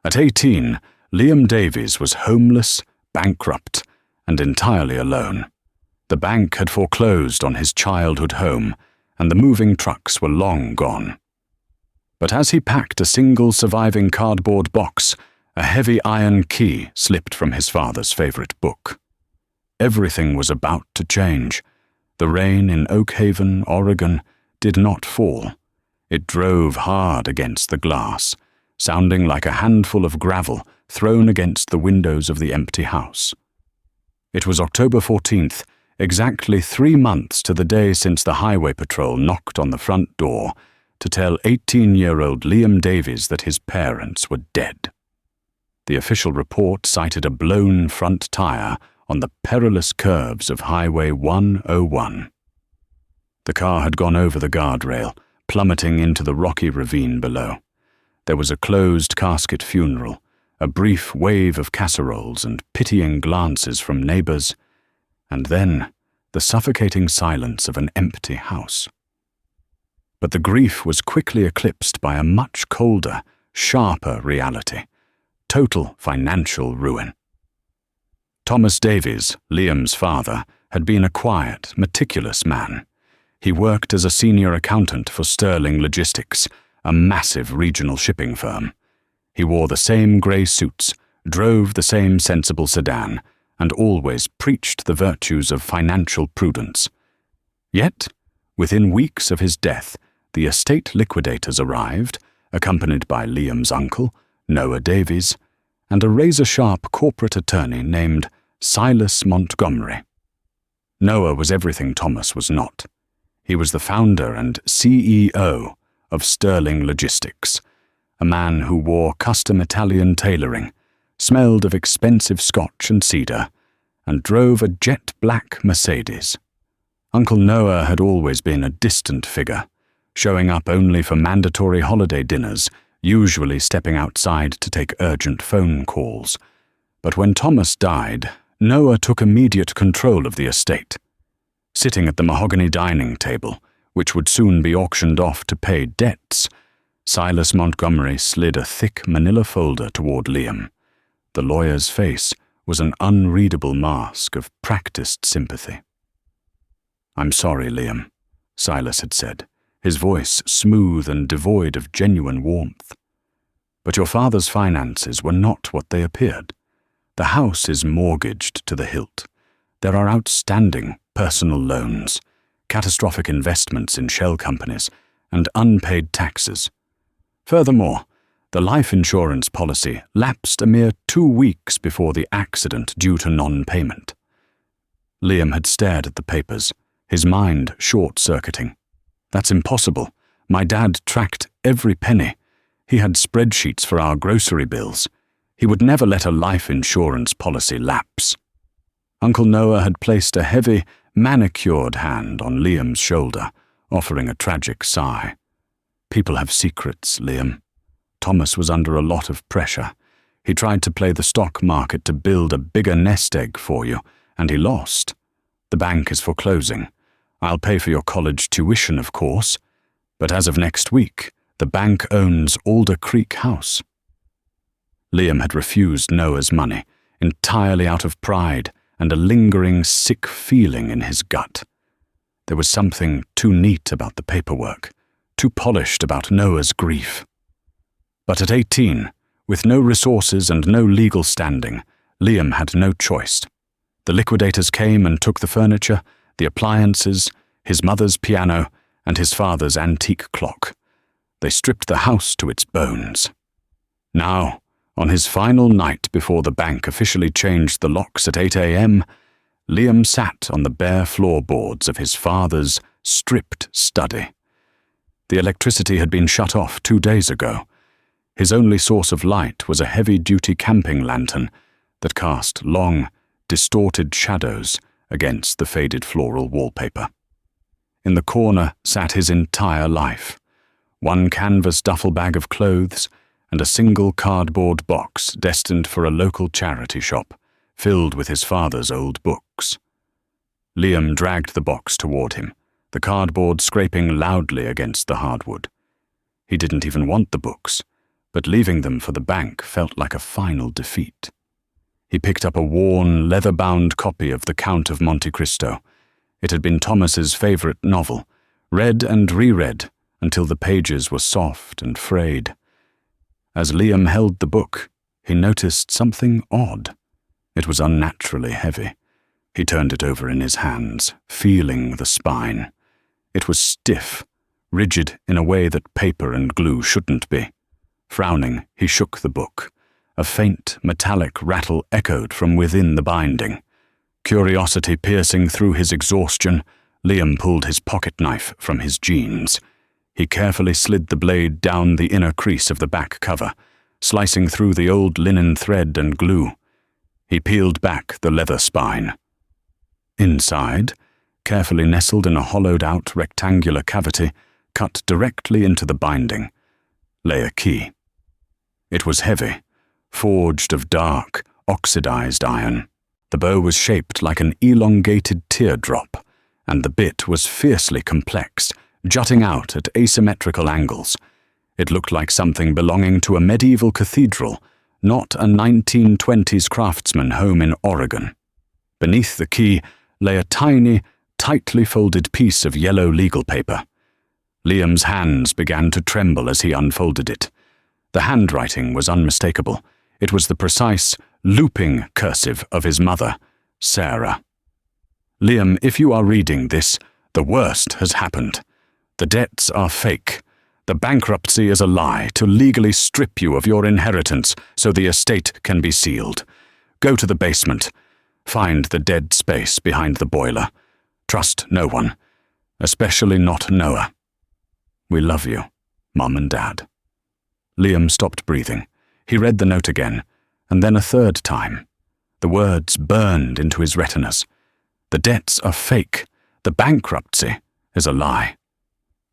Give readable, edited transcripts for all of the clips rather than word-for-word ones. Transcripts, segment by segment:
At 18, Liam Davies was homeless, bankrupt, and entirely alone. The bank had foreclosed on his childhood home, and the moving trucks were long gone. But as he packed a single surviving cardboard box, a heavy iron key slipped from his father's favorite book. Everything was about to change. The rain in Oak Haven, Oregon, did not fall. It drove hard against the glass, sounding like a handful of gravel thrown against the windows of the empty house. It was October 14th, exactly 3 months to the day since the highway patrol knocked on the front door to tell 18-year-old Liam Davies that his parents were dead. The official report cited a blown front tire on the perilous curves of Highway 101. The car had gone over the guardrail, plummeting into the rocky ravine below. There was a closed casket funeral, a brief wave of casseroles and pitying glances from neighbors, and then the suffocating silence of an empty house. But the grief was quickly eclipsed by a much colder, sharper reality: total financial ruin. Thomas Davies, Liam's father, had been a quiet, meticulous man. He worked as a senior accountant for Sterling Logistics, a massive regional shipping firm. He wore the same grey suits, drove the same sensible sedan, and always preached the virtues of financial prudence. Yet, within weeks of his death, the estate liquidators arrived, accompanied by Liam's uncle, Noah Davies, and a razor-sharp corporate attorney named Silas Montgomery. Noah was everything Thomas was not. He was the founder and CEO of Sterling Logistics, a man who wore custom Italian tailoring, smelled of expensive Scotch and cedar, and drove a jet-black Mercedes. Uncle Noah had always been a distant figure, showing up only for mandatory holiday dinners, usually stepping outside to take urgent phone calls. But when Thomas died, Noah took immediate control of the estate. Sitting at the mahogany dining table, which would soon be auctioned off to pay debts, Silas Montgomery slid a thick manila folder toward Liam. The lawyer's face was an unreadable mask of practiced sympathy. "I'm sorry, Liam," Silas had said, his voice smooth and devoid of genuine warmth. "But your father's finances were not what they appeared. The house is mortgaged to the hilt. There are outstanding personal loans, catastrophic investments in shell companies, and unpaid taxes. Furthermore, the life insurance policy lapsed a mere 2 weeks before the accident due to non-payment." Liam had stared at the papers, his mind short-circuiting. "That's impossible. My dad tracked every penny. He had spreadsheets for our grocery bills. He would never let a life insurance policy lapse." Uncle Noah had placed a heavy, manicured hand on Liam's shoulder, offering a tragic sigh. "People have secrets, Liam. Thomas was under a lot of pressure. He tried to play the stock market to build a bigger nest egg for you, and he lost. The bank is foreclosing. I'll pay for your college tuition, of course, but as of next week, the bank owns Alder Creek House." Liam had refused Noah's money, entirely out of pride and a lingering sick feeling in his gut. There was something too neat about the paperwork, too polished about Noah's grief. But at 18, with no resources and no legal standing, Liam had no choice. The liquidators came and took the furniture, the appliances, his mother's piano, and his father's antique clock. They stripped the house to its bones. Now, on his final night before the bank officially changed the locks at 8 a.m., Liam sat on the bare floorboards of his father's stripped study. The electricity had been shut off 2 days ago. His only source of light was a heavy-duty camping lantern that cast long, distorted shadows against the faded floral wallpaper. In the corner sat his entire life: 1 canvas duffel bag of clothes and a single cardboard box destined for a local charity shop, filled with his father's old books. Liam dragged the box toward him, the cardboard scraping loudly against the hardwood. He didn't even want the books. but leaving them for the bank felt like a final defeat. He picked up a worn, leather-bound copy of The Count of Monte Cristo. It had been Thomas's favourite novel, read and reread until the pages were soft and frayed. As Liam held the book, he noticed something odd. It was unnaturally heavy. He turned it over in his hands, feeling the spine. It was stiff, rigid in a way that paper and glue shouldn't be. Frowning, he shook the book. A faint, metallic rattle echoed from within the binding. Curiosity piercing through his exhaustion, Liam pulled his pocket knife from his jeans. He carefully slid the blade down the inner crease of the back cover, slicing through the old linen thread and glue. He peeled back the leather spine. Inside, carefully nestled in a hollowed-out rectangular cavity, cut directly into the binding, lay a key. It was heavy, forged of dark, oxidized iron. The bow was shaped like an elongated teardrop, and the bit was fiercely complex, jutting out at asymmetrical angles. It looked like something belonging to a medieval cathedral, not a 1920s craftsman home in Oregon. Beneath the key lay a tiny, tightly folded piece of yellow legal paper. Liam's hands began to tremble as he unfolded it. The handwriting was unmistakable. It was the precise, looping cursive of his mother, Sarah. Liam, if you are reading this, the worst has happened. The debts are fake. The bankruptcy is a lie to legally strip you of your inheritance so the estate can be sealed. Go to the basement. Find the dead space behind the boiler. Trust no one, especially not Noah. We love you, Mum and Dad. Liam stopped breathing. He read the note again, and then a third time. The words burned into his retinas. The debts are fake. The bankruptcy is a lie.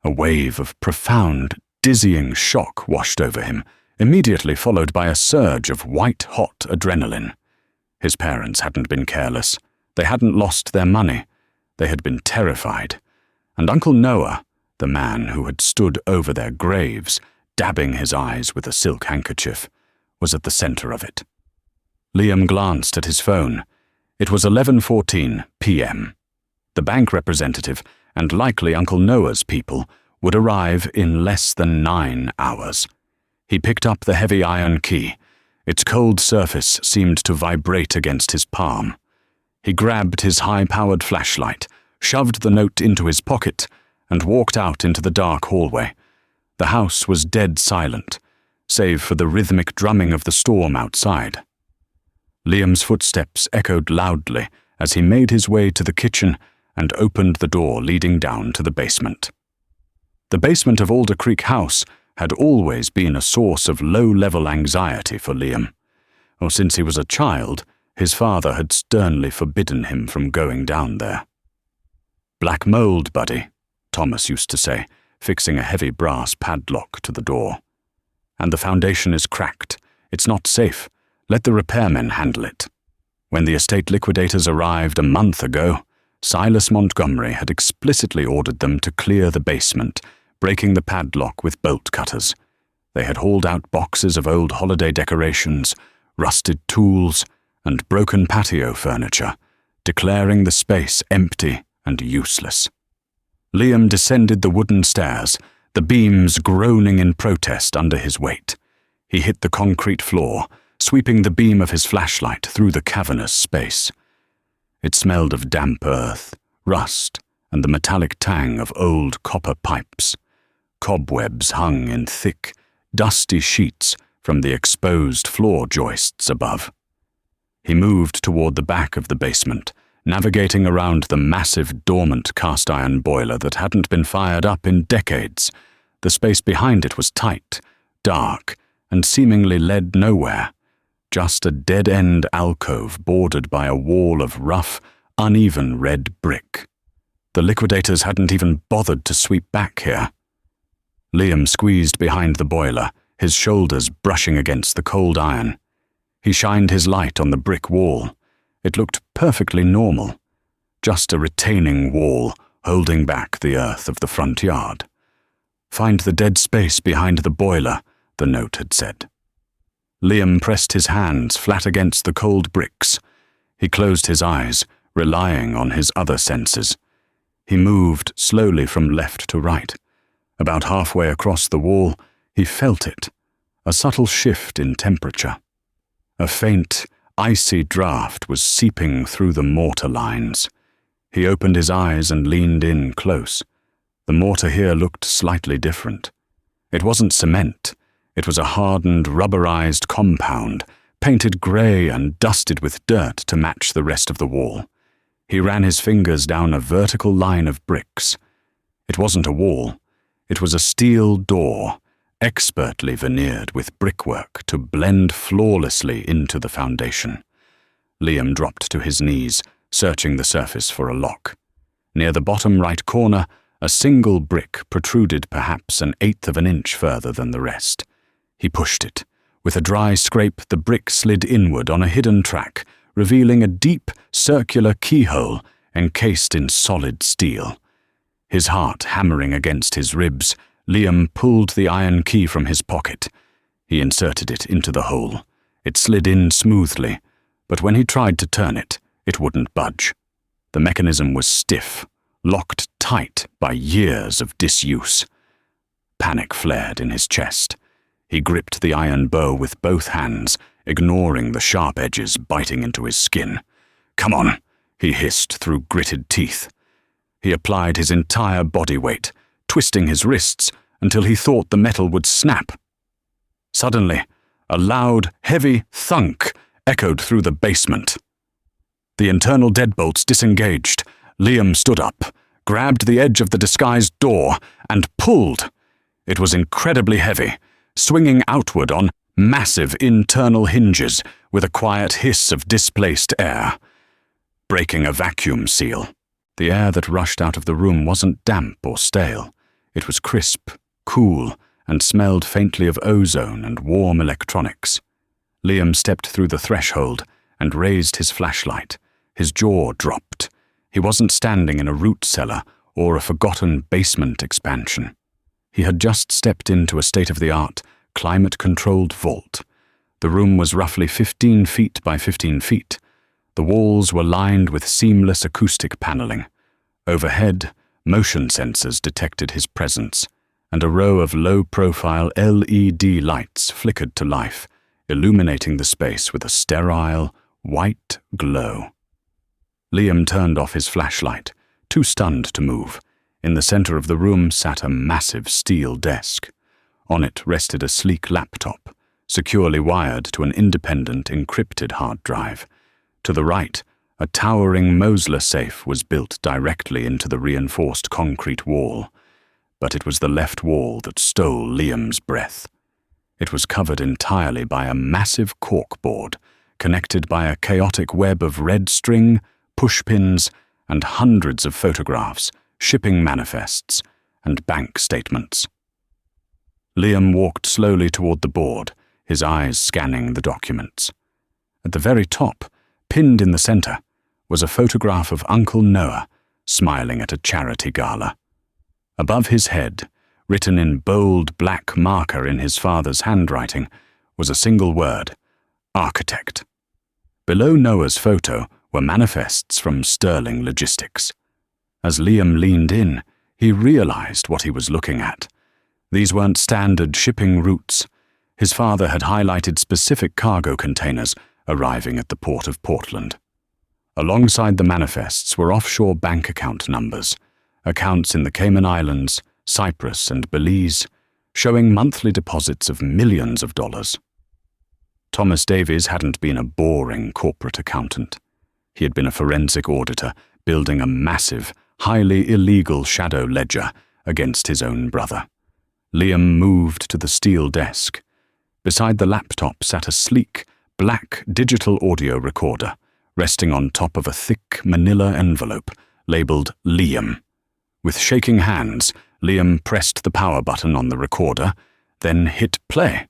A wave of profound, dizzying shock washed over him, immediately followed by a surge of white-hot adrenaline. His parents hadn't been careless. They hadn't lost their money. They had been terrified. And Uncle Noah, the man who had stood over their graves, dabbing his eyes with a silk handkerchief, was at the center of it. Liam glanced at his phone. It was 11:14 p.m. The bank representative, and likely Uncle Noah's people, would arrive in less than 9 hours. He picked up the heavy iron key. Its cold surface seemed to vibrate against his palm. He grabbed his high-powered flashlight, shoved the note into his pocket, and walked out into the dark hallway. The house was dead silent, save for the rhythmic drumming of the storm outside. Liam's footsteps echoed loudly as he made his way to the kitchen and opened the door leading down to the basement. The basement of Alder Creek House had always been a source of low-level anxiety for Liam. Or since he was a child, his father had sternly forbidden him from going down there. "Black mold, buddy," Thomas used to say, fixing a heavy brass padlock to the door. "And the foundation is cracked. It's not safe. Let the repairmen handle it." When the estate liquidators arrived a month ago, Silas Montgomery had explicitly ordered them to clear the basement, breaking the padlock with bolt cutters. They had hauled out boxes of old holiday decorations, rusted tools, and broken patio furniture, declaring the space empty and useless. Liam descended the wooden stairs, the beams groaning in protest under his weight. He hit the concrete floor, sweeping the beam of his flashlight through the cavernous space. It smelled of damp earth, rust, and the metallic tang of old copper pipes. Cobwebs hung in thick, dusty sheets from the exposed floor joists above. He moved toward the back of the basement, navigating around the massive dormant cast-iron boiler that hadn't been fired up in decades. The space behind it was tight, dark, and seemingly led nowhere. Just a dead-end alcove bordered by a wall of rough, uneven red brick. The liquidators hadn't even bothered to sweep back here. Liam squeezed behind the boiler, his shoulders brushing against the cold iron. He shined his light on the brick wall. It looked perfectly normal, just a retaining wall holding back the earth of the front yard. Find the dead space behind the boiler, the note had said. Liam pressed his hands flat against the cold bricks. He closed his eyes, relying on his other senses. He moved slowly from left to right. About halfway across the wall, he felt it, a subtle shift in temperature. A faint, icy draft was seeping through the mortar lines. He opened his eyes and leaned in close. The mortar here looked slightly different. It wasn't cement. It was a hardened, rubberized compound, painted grey and dusted with dirt to match the rest of the wall. He ran his fingers down a vertical line of bricks. It wasn't a wall. It was a steel door, expertly veneered with brickwork to blend flawlessly into the foundation. Liam dropped to his knees, searching the surface for a lock. Near the bottom right corner, a single brick protruded perhaps 1/8 of an inch further than the rest. He pushed it. With a dry scrape, the brick slid inward on a hidden track, revealing a deep, circular keyhole encased in solid steel. His heart hammering against his ribs, Liam pulled the iron key from his pocket. He inserted it into the hole. It slid in smoothly, but when he tried to turn it, it wouldn't budge. The mechanism was stiff, locked tight by years of disuse. Panic flared in his chest. He gripped the iron bow with both hands, ignoring the sharp edges biting into his skin. "Come on," he hissed through gritted teeth. He applied his entire body weight, twisting his wrists until he thought the metal would snap. Suddenly, a loud, heavy thunk echoed through the basement. The internal deadbolts disengaged. Liam stood up, grabbed the edge of the disguised door, and pulled. It was incredibly heavy, swinging outward on massive internal hinges with a quiet hiss of displaced air. Breaking a vacuum seal. The air that rushed out of the room wasn't damp or stale. It was crisp, cool, and smelled faintly of ozone and warm electronics. Liam stepped through the threshold and raised his flashlight. His jaw dropped. He wasn't standing in a root cellar or a forgotten basement expansion. He had just stepped into a state-of-the-art, climate-controlled vault. The room was roughly 15 feet by 15 feet. The walls were lined with seamless acoustic paneling. Overhead, motion sensors detected his presence, and a row of low-profile LED lights flickered to life, illuminating the space with a sterile, white glow. Liam turned off his flashlight, too stunned to move. In the center of the room sat a massive steel desk. On it rested a sleek laptop, securely wired to an independent encrypted hard drive. To the right, a towering Mosler safe was built directly into the reinforced concrete wall. But it was the left wall that stole Liam's breath. It was covered entirely by a massive corkboard, connected by a chaotic web of red string, pushpins, and hundreds of photographs, shipping manifests, and bank statements. Liam walked slowly toward the board, his eyes scanning the documents. At the very top, pinned in the center, was a photograph of Uncle Noah, smiling at a charity gala. Above his head, written in bold black marker in his father's handwriting, was a single word: architect. Below Noah's photo were manifests from Sterling Logistics. As Liam leaned in, he realized what he was looking at. These weren't standard shipping routes. His father had highlighted specific cargo containers arriving at the port of Portland. Alongside the manifests were offshore bank account numbers, accounts in the Cayman Islands, Cyprus, and Belize, showing monthly deposits of millions of dollars. Thomas Davies hadn't been a boring corporate accountant. He had been a forensic auditor, building a massive, highly illegal shadow ledger against his own brother. Liam moved to the steel desk. Beside the laptop sat a sleek, black digital audio recorder, resting on top of a thick manila envelope labeled Liam. With shaking hands, Liam pressed the power button on the recorder, then hit play.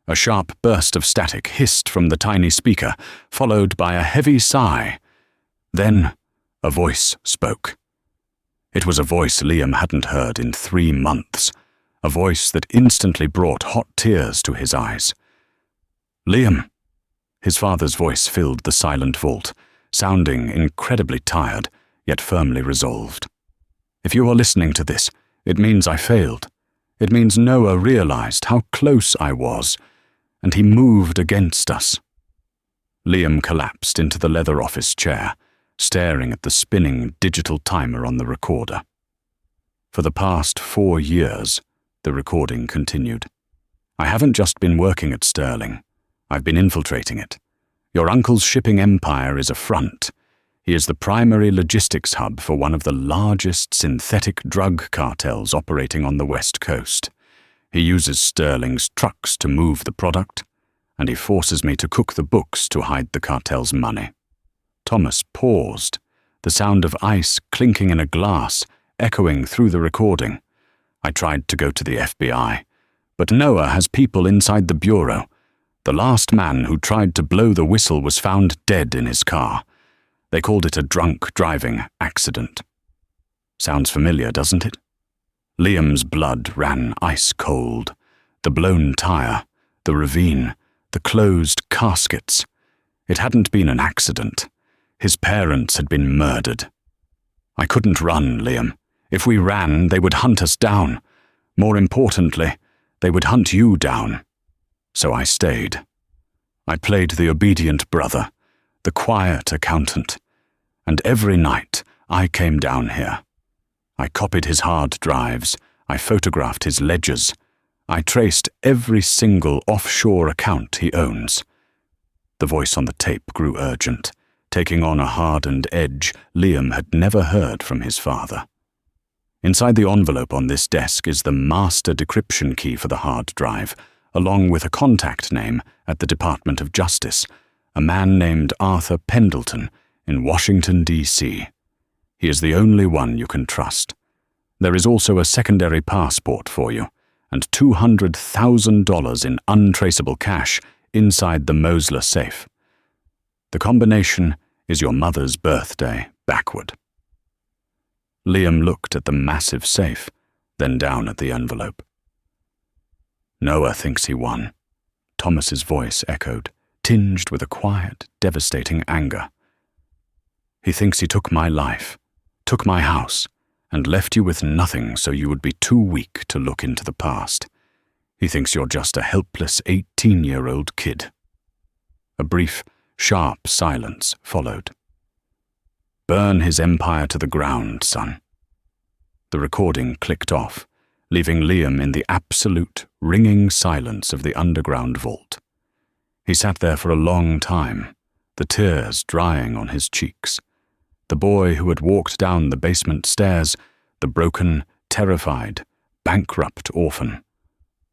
A sharp burst of static hissed from the tiny speaker, followed by a heavy sigh. Then a voice spoke. It was a voice Liam hadn't heard in 3 months, a voice that instantly brought hot tears to his eyes. "Liam!" His father's voice filled the silent vault, sounding incredibly tired, yet firmly resolved. "If you are listening to this, it means I failed. It means Noah realized how close I was, and he moved against us." Liam collapsed into the leather office chair, staring at the spinning digital timer on the recorder. "For the past 4 years," the recording continued, "I haven't just been working at Sterling. I've been infiltrating it. Your uncle's shipping empire is a front. He is the primary logistics hub for one of the largest synthetic drug cartels operating on the West Coast. He uses Sterling's trucks to move the product, and he forces me to cook the books to hide the cartel's money." Thomas paused, the sound of ice clinking in a glass echoing through the recording. "I tried to go to the FBI, but Noah has people inside the bureau. The last man who tried to blow the whistle was found dead in his car. They called it a drunk driving accident." Sounds familiar, doesn't it? Liam's blood ran ice cold. The blown tire, the ravine, the closed caskets. It hadn't been an accident. His parents had been murdered. "I couldn't run, Liam. If we ran, they would hunt us down. More importantly, they would hunt you down. So I stayed. I played the obedient brother, the quiet accountant, and every night I came down here. I copied his hard drives, I photographed his ledgers, I traced every single offshore account he owns." The voice on the tape grew urgent, taking on a hardened edge Liam had never heard from his father. "Inside the envelope on this desk is the master decryption key for the hard drive, along with a contact name at the Department of Justice, a man named Arthur Pendleton in Washington, D.C. He is the only one you can trust. There is also a secondary passport for you, and $200,000 in untraceable cash inside the Mosler safe. The combination is your mother's birthday backward." Liam looked at the massive safe, then down at the envelope. "Noah thinks he won," Thomas's voice echoed, tinged with a quiet, devastating anger. "He thinks he took my life, took my house, and left you with nothing so you would be too weak to look into the past. He thinks you're just a helpless 18-year-old kid." A brief, sharp silence followed. "Burn his empire to the ground, son." The recording clicked off, leaving Liam in the absolute, ringing silence of the underground vault. He sat there for a long time, the tears drying on his cheeks. The boy who had walked down the basement stairs, the broken, terrified, bankrupt orphan,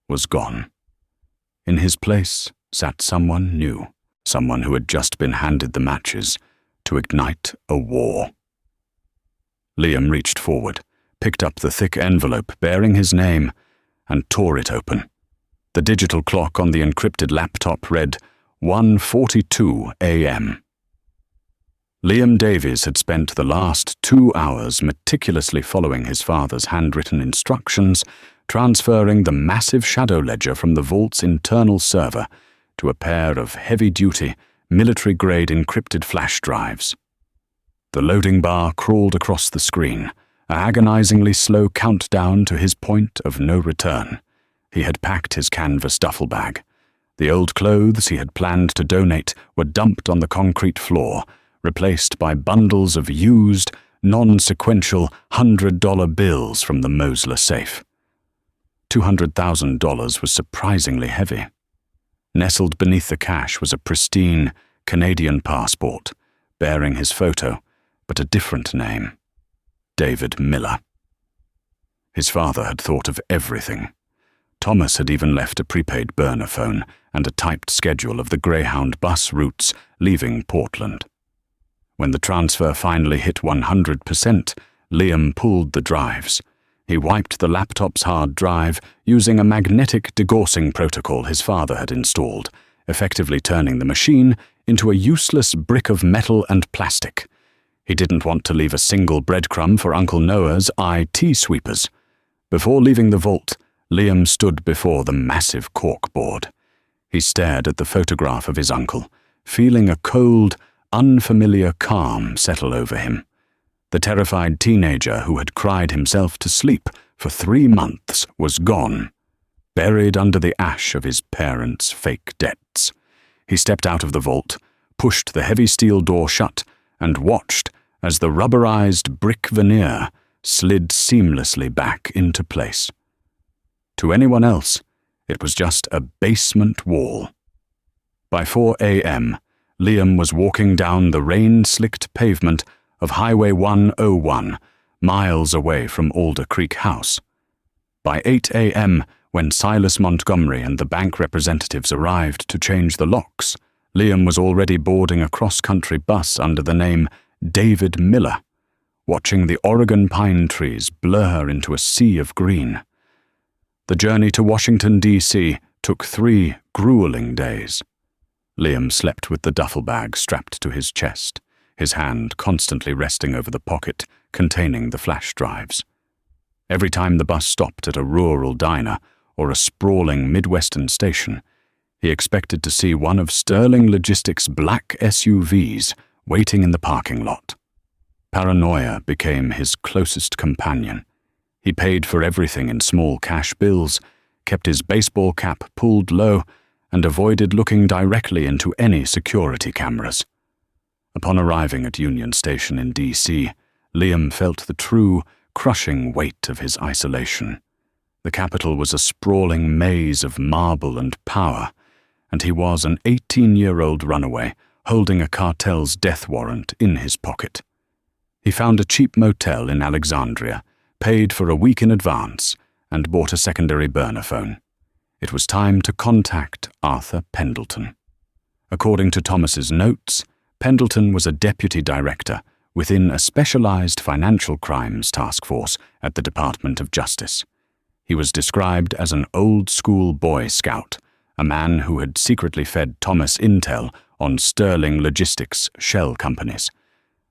was gone. In his place sat someone new, someone who had just been handed the matches to ignite a war. Liam reached forward, picked up the thick envelope bearing his name, and tore it open. The digital clock on the encrypted laptop read 1:42 a.m. Liam Davies had spent the last 2 hours meticulously following his father's handwritten instructions, transferring the massive shadow ledger from the vault's internal server to a pair of heavy-duty, military-grade encrypted flash drives. The loading bar crawled across the screen, a agonizingly slow countdown to his point of no return. He had packed his canvas duffel bag. The old clothes he had planned to donate were dumped on the concrete floor, replaced by bundles of used, non-sequential $100 bills from the Mosler safe. $200,000 was surprisingly heavy. Nestled beneath the cash was a pristine Canadian passport, bearing his photo, but a different name: David Miller. His father had thought of everything. Thomas had even left a prepaid burner phone and a typed schedule of the Greyhound bus routes leaving Portland. When the transfer finally hit 100%, Liam pulled the drives. He wiped the laptop's hard drive using a magnetic degaussing protocol his father had installed, effectively turning the machine into a useless brick of metal and plastic. He didn't want to leave a single breadcrumb for Uncle Noah's IT sweepers. Before leaving the vault, Liam stood before the massive corkboard. He stared at the photograph of his uncle, feeling a cold, unfamiliar calm settle over him. The terrified teenager who had cried himself to sleep for 3 months was gone, buried under the ash of his parents' fake debts. He stepped out of the vault, pushed the heavy steel door shut, and watched as the rubberized brick veneer slid seamlessly back into place. To anyone else, it was just a basement wall. By 4 a.m., Liam was walking down the rain-slicked pavement of Highway 101, miles away from Alder Creek House. By 8 a.m., when Silas Montgomery and the bank representatives arrived to change the locks, Liam was already boarding a cross-country bus under the name David Miller, watching the Oregon pine trees blur into a sea of green. The journey to Washington, D.C. took 3 grueling days. Liam slept with the duffel bag strapped to his chest, his hand constantly resting over the pocket containing the flash drives. Every time the bus stopped at a rural diner or a sprawling Midwestern station, he expected to see one of Sterling Logistics' black SUVs waiting in the parking lot. Paranoia became his closest companion. He paid for everything in small cash bills, kept his baseball cap pulled low, and avoided looking directly into any security cameras. Upon arriving at Union Station in D.C., Liam felt the true, crushing weight of his isolation. The capital was a sprawling maze of marble and power, and he was an 18-year-old runaway holding a cartel's death warrant in his pocket. He found a cheap motel in Alexandria, paid for a week in advance, and bought a secondary burner phone. It was time to contact Arthur Pendleton. According to Thomas's notes, Pendleton was a deputy director within a specialized financial crimes task force at the Department of Justice. He was described as an old-school Boy Scout, a man who had secretly fed Thomas intel on Sterling Logistics shell companies.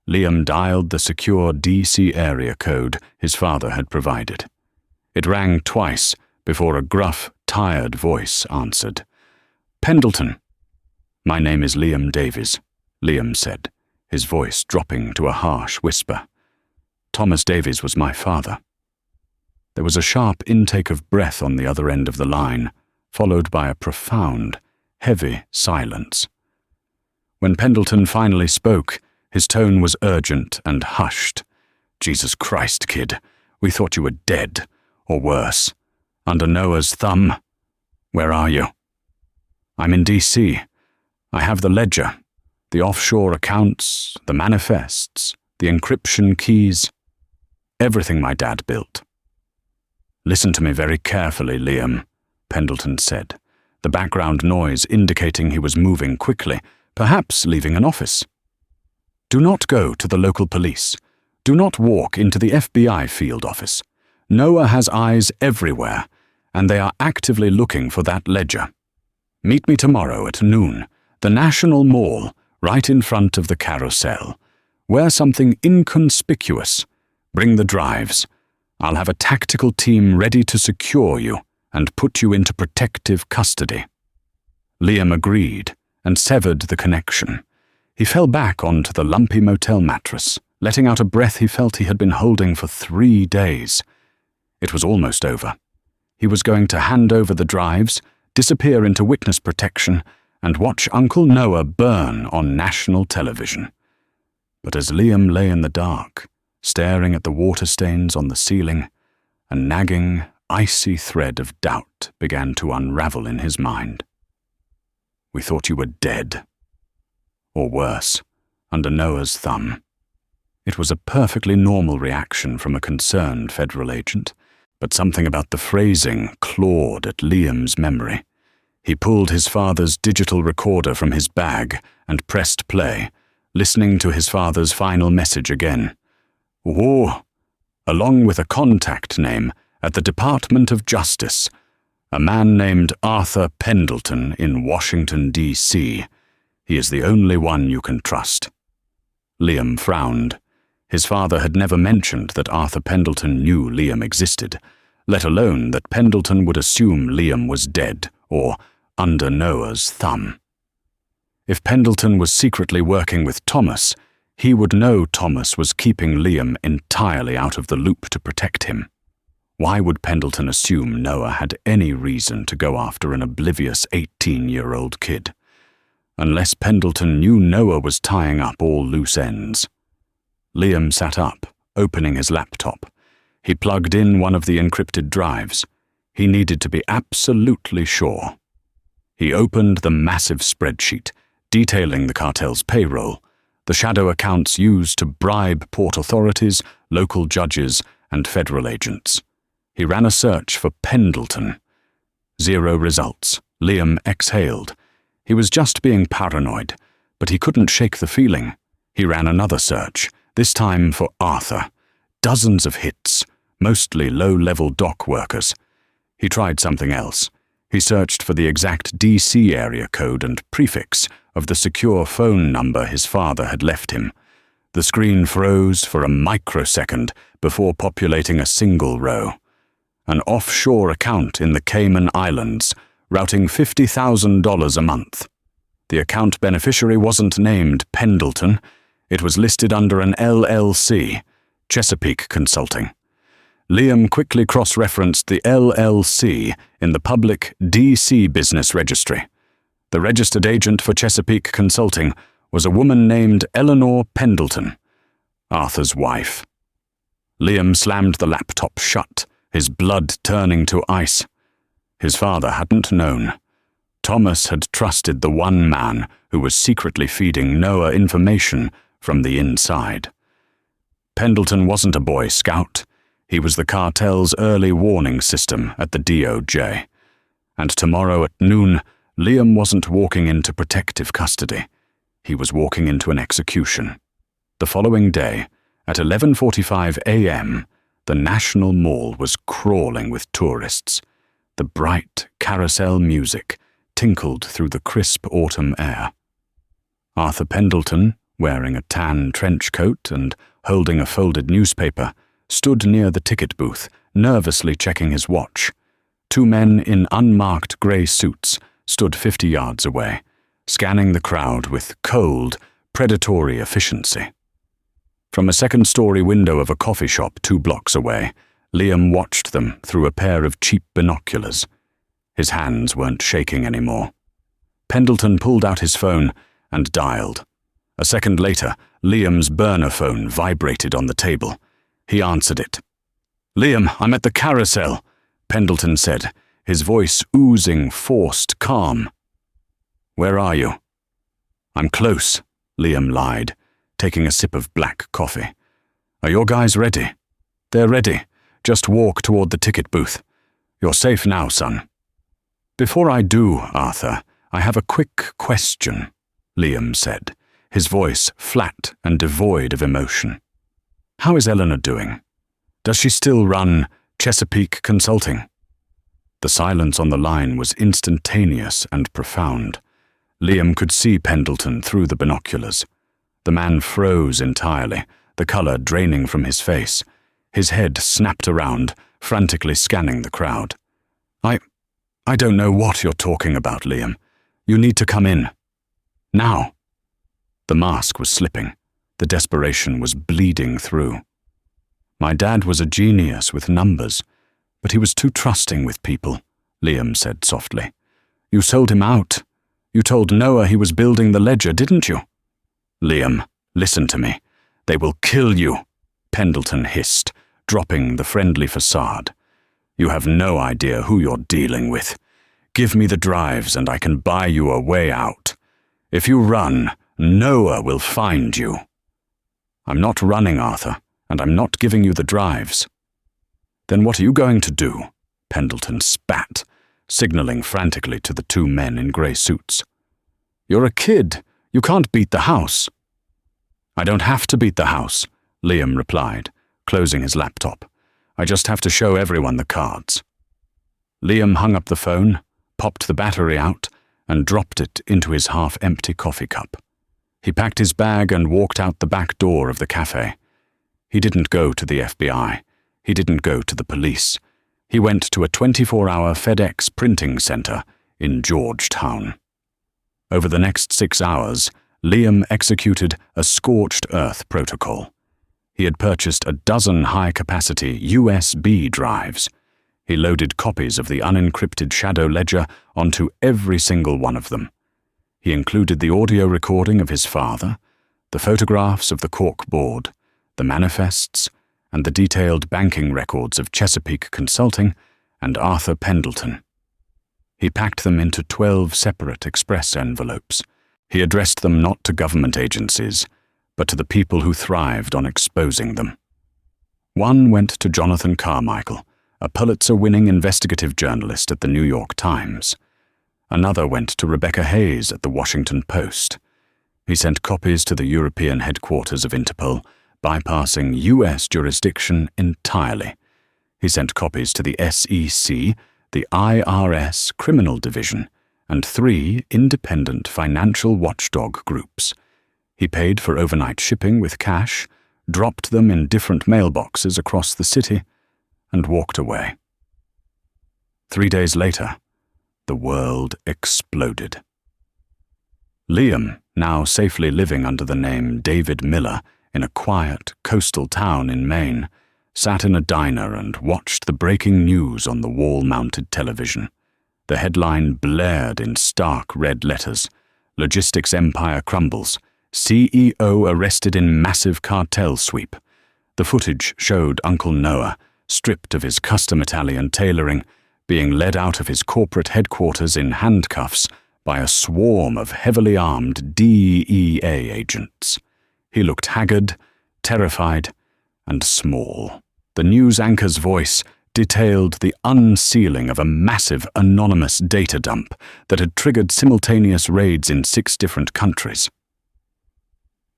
Liam dialed the secure D.C. area code his father had provided. It rang twice before a gruff, tired voice answered. "Pendleton." "My name is Liam Davies," Liam said, his voice dropping to a harsh whisper. "Thomas Davies was my father." There was a sharp intake of breath on the other end of the line, followed by a profound, heavy silence. When Pendleton finally spoke, his tone was urgent and hushed. "Jesus Christ, kid, we thought you were dead, or worse, under Noah's thumb. Where are you?" "I'm in D.C. I have the ledger, the offshore accounts, the manifests, the encryption keys, everything my dad built." "Listen to me very carefully, Liam," Pendleton said, the background noise indicating he was moving quickly, perhaps leaving an office. "Do not go to the local police. Do not walk into the FBI field office. Noah has eyes everywhere, and they are actively looking for that ledger. Meet me tomorrow at noon, the National Mall, right in front of the carousel. Wear something inconspicuous. Bring the drives. I'll have a tactical team ready to secure you and put you into protective custody." Liam agreed and severed the connection. He fell back onto the lumpy motel mattress, letting out a breath he felt he had been holding for 3 days. It was almost over. He was going to hand over the drives, disappear into witness protection, and watch Uncle Noah burn on national television. But as Liam lay in the dark, staring at the water stains on the ceiling, a nagging, icy thread of doubt began to unravel in his mind. "We thought you were dead. Or worse, under Noah's thumb." It was a perfectly normal reaction from a concerned federal agent, but something about the phrasing clawed at Liam's memory. He pulled his father's digital recorder from his bag and pressed play, listening to his father's final message again. "Whoa," along with a contact name at the Department of Justice, a man named Arthur Pendleton in Washington, D.C. He is the only one you can trust. Liam frowned. His father had never mentioned that Arthur Pendleton knew Liam existed, let alone that Pendleton would assume Liam was dead or under Noah's thumb. If Pendleton was secretly working with Thomas, he would know Thomas was keeping Liam entirely out of the loop to protect him. Why would Pendleton assume Noah had any reason to go after an oblivious 18-year-old kid? Unless Pendleton knew Noah was tying up all loose ends. Liam sat up, opening his laptop. He plugged in one of the encrypted drives. He needed to be absolutely sure. He opened the massive spreadsheet, detailing the cartel's payroll, the shadow accounts used to bribe port authorities, local judges, and federal agents. He ran a search for Pendleton. 0 results. Liam exhaled. He was just being paranoid, but he couldn't shake the feeling. He ran another search, this time for Arthur. Dozens of hits, mostly low-level dock workers. He tried something else. He searched for the exact DC area code and prefix of the secure phone number his father had left him. The screen froze for a microsecond before populating a single row. An offshore account in the Cayman Islands, routing $50,000 a month. The account beneficiary wasn't named Pendleton. It was listed under an LLC, Chesapeake Consulting. Liam quickly cross-referenced the LLC in the public DC business registry. The registered agent for Chesapeake Consulting was a woman named Eleanor Pendleton, Arthur's wife. Liam slammed the laptop shut, his blood turning to ice. His father hadn't known. Thomas had trusted the one man who was secretly feeding Noah information from the inside. Pendleton wasn't a Boy Scout. He was the cartel's early warning system at the DOJ. And tomorrow at noon, Liam wasn't walking into protective custody. He was walking into an execution. The following day, at 11:45 a.m., the National Mall was crawling with tourists. The bright carousel music tinkled through the crisp autumn air. Arthur Pendleton, wearing a tan trench coat and holding a folded newspaper, stood near the ticket booth, nervously checking his watch. 2 men in unmarked grey suits stood 50 yards away, scanning the crowd with cold, predatory efficiency. From a second-story window of a coffee shop 2 blocks away, Liam watched them through a pair of cheap binoculars. His hands weren't shaking anymore. Pendleton pulled out his phone and dialed. A second later, Liam's burner phone vibrated on the table. He answered it. "Liam, I'm at the carousel," Pendleton said, his voice oozing forced calm. "Where are you?" "I'm close," Liam lied, taking a sip of black coffee. "Are your guys ready?" "They're ready. Just walk toward the ticket booth. You're safe now, son." "Before I do, Arthur, I have a quick question," Liam said, his voice flat and devoid of emotion. "How is Eleanor doing? Does she still run Chesapeake Consulting?" The silence on the line was instantaneous and profound. Liam could see Pendleton through the binoculars. The man froze entirely, the color draining from his face. His head snapped around, frantically scanning the crowd. I don't know what you're talking about, Liam. You need to come in. Now." The mask was slipping. The desperation was bleeding through. "My dad was a genius with numbers, but he was too trusting with people," Liam said softly. "You sold him out. You told Noah he was building the ledger, didn't you?" "Liam, listen to me. They will kill you," Pendleton hissed, dropping the friendly facade. "You have no idea who you're dealing with. Give me the drives and I can buy you a way out. If you run, Noah will find you." "I'm not running, Arthur, and I'm not giving you the drives." "Then what are you going to do?" Pendleton spat, signaling frantically to the 2 men in grey suits. "You're a kid. You can't beat the house." "I don't have to beat the house," Liam replied, closing his laptop. "I just have to show everyone the cards." Liam hung up the phone, popped the battery out, and dropped it into his half-empty coffee cup. He packed his bag and walked out the back door of the cafe. He didn't go to the FBI. He didn't go to the police. He went to a 24-hour FedEx printing center in Georgetown. Over the next 6 hours, Liam executed a scorched earth protocol. He had purchased a dozen high-capacity USB drives. He loaded copies of the unencrypted shadow ledger onto every single one of them. He included the audio recording of his father, the photographs of the cork board, the manifests, and the detailed banking records of Chesapeake Consulting and Arthur Pendleton. He packed them into 12 separate express envelopes. He addressed them not to government agencies, but to the people who thrived on exposing them. One went to Jonathan Carmichael, a Pulitzer-winning investigative journalist at the New York Times. Another went to Rebecca Hayes at the Washington Post. He sent copies to the European headquarters of Interpol, bypassing U.S. jurisdiction entirely. He sent copies to the SEC, the IRS Criminal Division, and 3 independent financial watchdog groups. He paid for overnight shipping with cash, dropped them in different mailboxes across the city, and walked away. 3 days later, the world exploded. Liam, now safely living under the name David Miller in a quiet coastal town in Maine, sat in a diner and watched the breaking news on the wall-mounted television. The headline blared in stark red letters: "Logistics Empire Crumbles. CEO Arrested in Massive Cartel Sweep." The footage showed Uncle Noah, stripped of his custom Italian tailoring, being led out of his corporate headquarters in handcuffs by a swarm of heavily armed DEA agents. He looked haggard, terrified, and small. The news anchor's voice detailed the unsealing of a massive anonymous data dump that had triggered simultaneous raids in 6 different countries.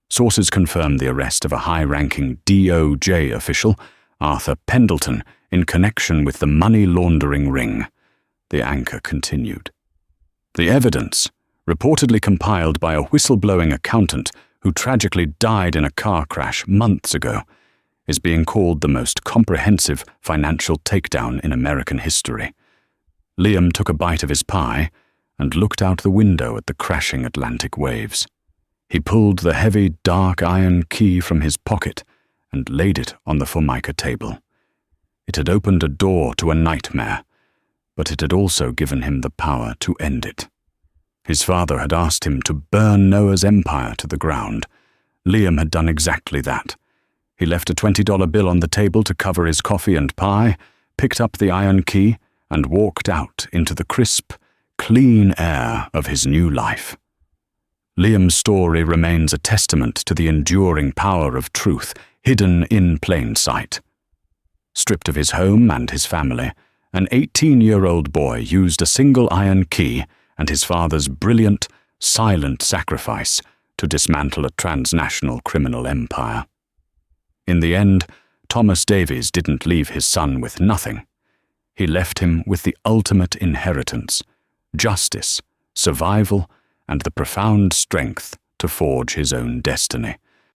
Sources confirmed the arrest of a high-ranking DOJ official, Arthur Pendleton, in connection with the money laundering ring. The anchor continued. The evidence, reportedly compiled by a whistleblowing accountant who tragically died in a car crash months ago, is being called the most comprehensive financial takedown in American history. Liam took a bite of his pie and looked out the window at the crashing Atlantic waves. He pulled the heavy, dark iron key from his pocket and laid it on the Formica table. It had opened a door to a nightmare, but it had also given him the power to end it. His father had asked him to burn Noah's empire to the ground. Liam had done exactly that. He left a $20 bill on the table to cover his coffee and pie, picked up the iron key, and walked out into the crisp, clean air of his new life. Liam's story remains a testament to the enduring power of truth hidden in plain sight. Stripped of his home and his family, an 18-year-old boy used a single iron key and his father's brilliant, silent sacrifice to dismantle a transnational criminal empire. In the end, Thomas Davies didn't leave his son with nothing. He left him with the ultimate inheritance: justice, survival, and the profound strength to forge his own destiny.